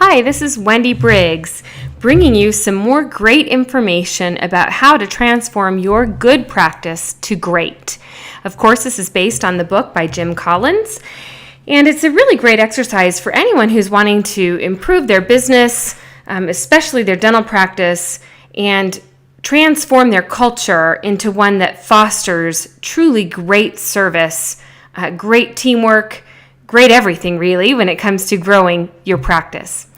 Hi, this is Wendy Briggs, bringing you some more great information about how to transform your good practice to great. Of course, this is based on the book by Jim Collins, and it's a really great exercise for anyone who's wanting to improve their business, especially their dental practice, and transform their culture into one that fosters truly great service, great teamwork, great everything really when it comes to growing your practice.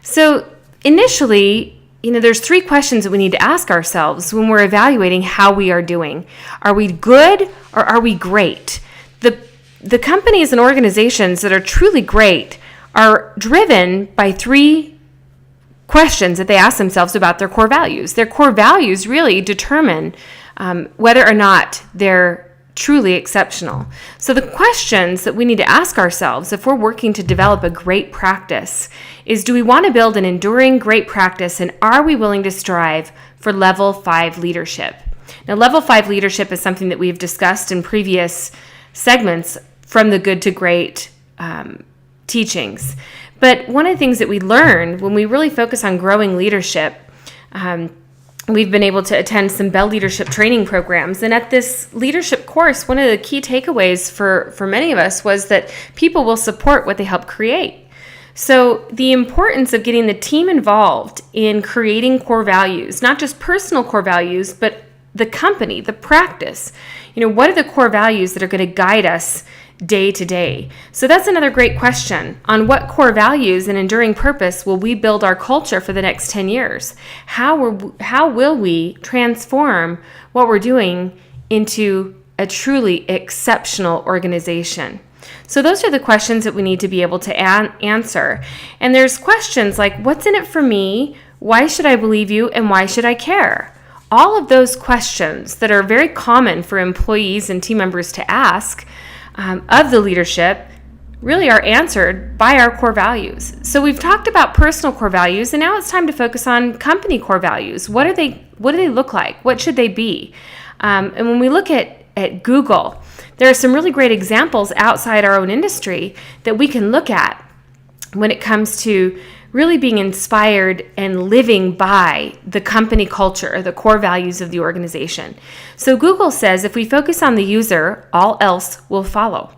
So initially, there's three questions that we need to ask ourselves when we're evaluating how we are doing. Are we good or are we great? The companies and organizations that are truly great are driven by three questions that they ask themselves about their core values. Their core values really determine whether or not they're truly exceptional. So the questions that we need to ask ourselves if we're working to develop a great practice is, do we want to build an enduring great practice, and are we willing to strive for level 5 leadership? Now, level 5 leadership is something that we've discussed in previous segments from the Good to Great teachings. But one of the things that we learn when we really focus on growing leadership, we've been able to attend some Bell Leadership training programs. And at this leadership course, one of the key takeaways for many of us was that people will support what they help create. So the importance of getting the team involved in creating core values, not just personal core values, but the company, the practice. What are the core values that are going to guide us day to day? So that's another great question. On what core values and enduring purpose will we build our culture for the next 10 years? How will we transform what we're doing into a truly exceptional organization? So those are the questions that we need to be able to answer. And there's questions like, what's in it for me? Why should I believe you? And why should I care? All of those questions that are very common for employees and team members to ask of the leadership really are answered by our core values. So we've talked about personal core values, and now it's time to focus on company core values. What do they look like? What should they be? And when we look at Google, there are some really great examples outside our own industry that we can look at when it comes to really being inspired and living by the company culture, the core values of the organization. So Google says if we focus on the user, all else will follow.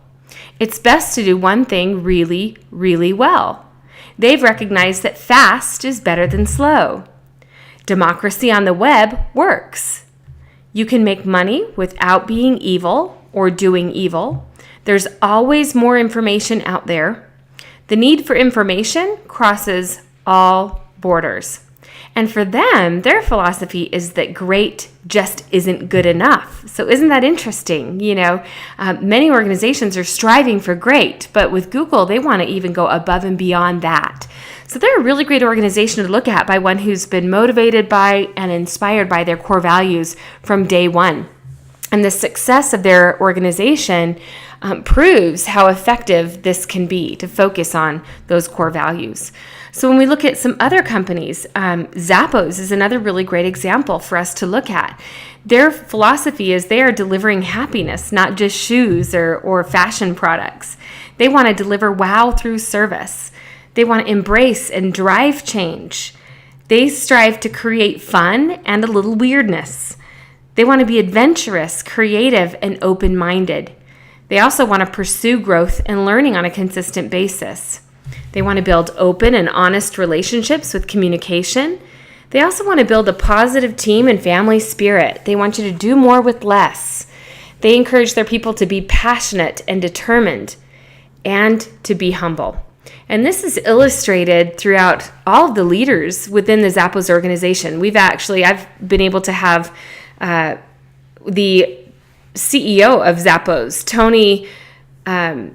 It's best to do one thing really, really well. They've recognized that fast is better than slow. Democracy on the web works. You can make money without being evil or doing evil. There's always more information out there. The need for information crosses all borders. And for them, their philosophy is that great just isn't good enough. So isn't that interesting? Many organizations are striving for great, but with Google, they want to even go above and beyond that. So they're a really great organization to look at by one who's been motivated by and inspired by their core values from day one. And the success of their organization proves how effective this can be to focus on those core values. So when we look at some other companies, Zappos is another really great example for us to look at. Their philosophy is they are delivering happiness, not just shoes or fashion products. They want to deliver wow through service. They want to embrace and drive change. They strive to create fun and a little weirdness. They want to be adventurous, creative, and open-minded. They also want to pursue growth and learning on a consistent basis. They want to build open and honest relationships with communication. They also want to build a positive team and family spirit. They want you to do more with less. They encourage their people to be passionate and determined and to be humble. And this is illustrated throughout all of the leaders within the Zappos organization. I've been able to have the CEO of Zappos, Tony, and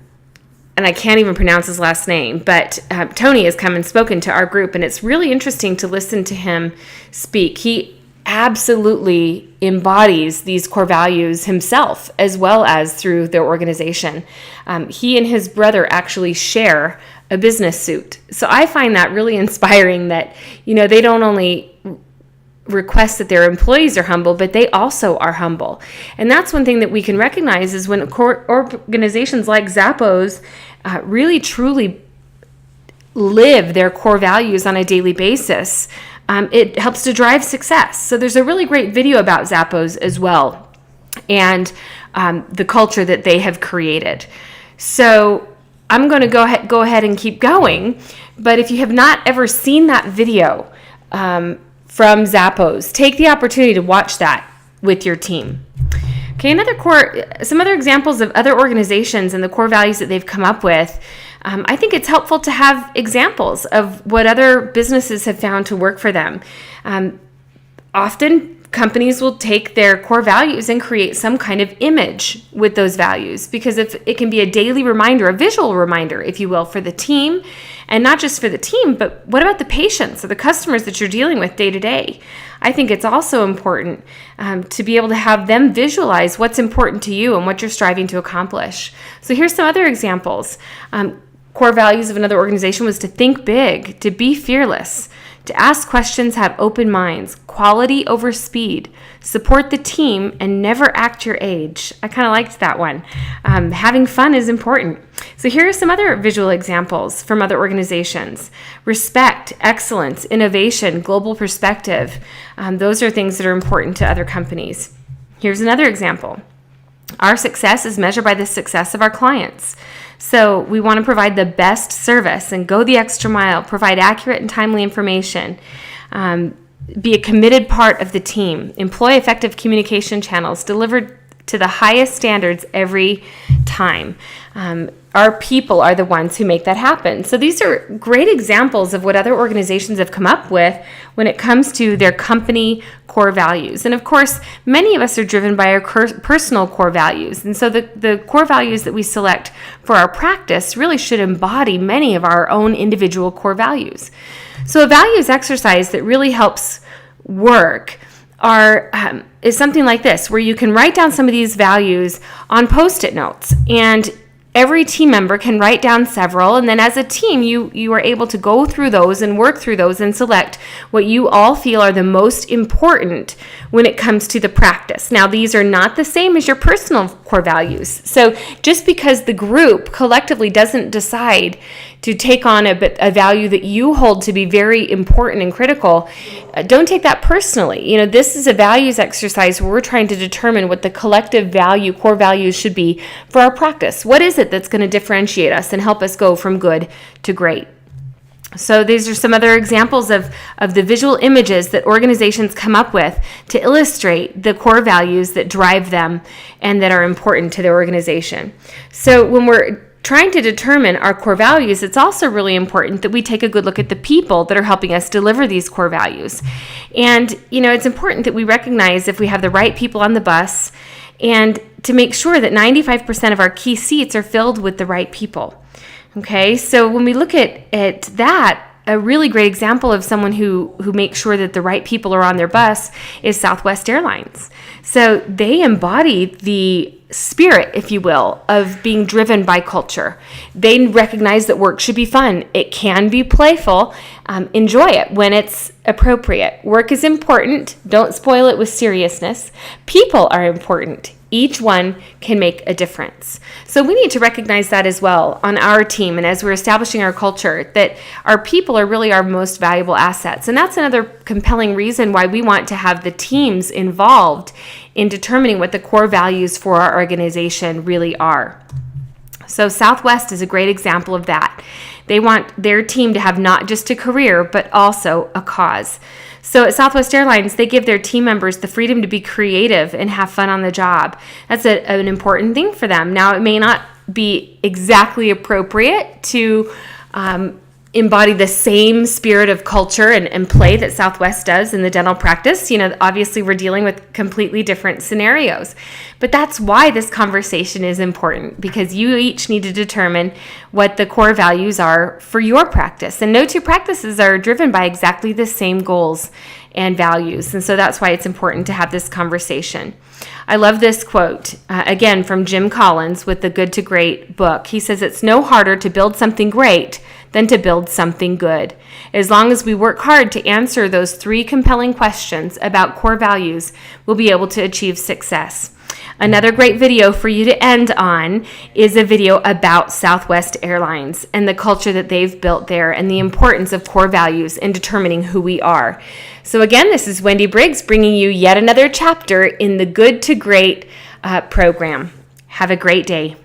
I can't even pronounce his last name, but Tony has come and spoken to our group, and it's really interesting to listen to him speak. He absolutely embodies these core values himself, as well as through their organization. He and his brother actually share a business suit. So I find that really inspiring that, they don't only request that their employees are humble, but they also are humble. And that's one thing that we can recognize is when organizations like Zappos really truly live their core values on a daily basis, it helps to drive success. So there's a really great video about Zappos as well, and the culture that they have created. So I'm going to go ahead and keep going. But if you have not ever seen that video from Zappos, take the opportunity to watch that with your team. Okay, some other examples of other organizations and the core values that they've come up with. I think it's helpful to have examples of what other businesses have found to work for them. Often, companies will take their core values and create some kind of image with those values, because it can be a daily reminder, a visual reminder, if you will, for the team. And not just for the team, but what about the patients or the customers that you're dealing with day to day? I think it's also important to be able to have them visualize what's important to you and what you're striving to accomplish. So here's some other examples. Core values of another organization was to think big, to be fearless, to ask questions, have open minds, quality over speed, support the team, and never act your age. I kind of liked that one. Having fun is important. So here are some other visual examples from other organizations. Respect, excellence, innovation, global perspective. Those are things that are important to other companies. Here's another example. Our success is measured by the success of our clients. So we want to provide the best service and go the extra mile, provide accurate and timely information, be a committed part of the team, employ effective communication channels, deliver to the highest standards every time. Our people are the ones who make that happen. So these are great examples of what other organizations have come up with when it comes to their company core values. And of course, many of us are driven by our personal core values. And so the core values that we select for our practice really should embody many of our own individual core values. So a values exercise that really helps work is something like this, where you can write down some of these values on Post-it notes, and every team member can write down several, and then as a team, you are able to go through those and work through those and select what you all feel are the most important when it comes to the practice. Now, these are not the same as your personal core values. So just because the group collectively doesn't decide to take on a value that you hold to be very important and critical, don't take that personally. This is a values exercise where we're trying to determine what the collective core values should be for our practice. What is it that's going to differentiate us and help us go from good to great? So these are some other examples of the visual images that organizations come up with to illustrate the core values that drive them and that are important to their organization. So when we're trying to determine our core values, it's also really important that we take a good look at the people that are helping us deliver these core values. And, it's important that we recognize if we have the right people on the bus, and to make sure that 95% of our key seats are filled with the right people. Okay, so when we look at that, a really great example of someone who makes sure that the right people are on their bus is Southwest Airlines. So they embody the spirit, if you will, of being driven by culture. They recognize that work should be fun. It can be playful. Enjoy it when it's appropriate. Work is important. Don't spoil it with seriousness. People are important. Each one can make a difference. So we need to recognize that as well on our team, and as we're establishing our culture, that our people are really our most valuable assets. And that's another compelling reason why we want to have the teams involved in determining what the core values for our organization really are. So Southwest is a great example of that. They want their team to have not just a career, but also a cause. So at Southwest Airlines, they give their team members the freedom to be creative and have fun on the job. That's an important thing for them. Now, it may not be exactly appropriate to embody the same spirit of culture and play that Southwest does in the dental practice. Obviously we're dealing with completely different scenarios. But that's why this conversation is important, because you each need to determine what the core values are for your practice. And no two practices are driven by exactly the same goals and values. And so that's why it's important to have this conversation. I love this quote, again, from Jim Collins with the Good to Great book. He says, "It's no harder to build something great than to build something good. As long as we work hard to answer those three compelling questions about core values, we'll be able to achieve success." Another great video for you to end on is a video about Southwest Airlines and the culture that they've built there and the importance of core values in determining who we are. So again, this is Wendy Briggs bringing you yet another chapter in the Good to Great program. Have a great day.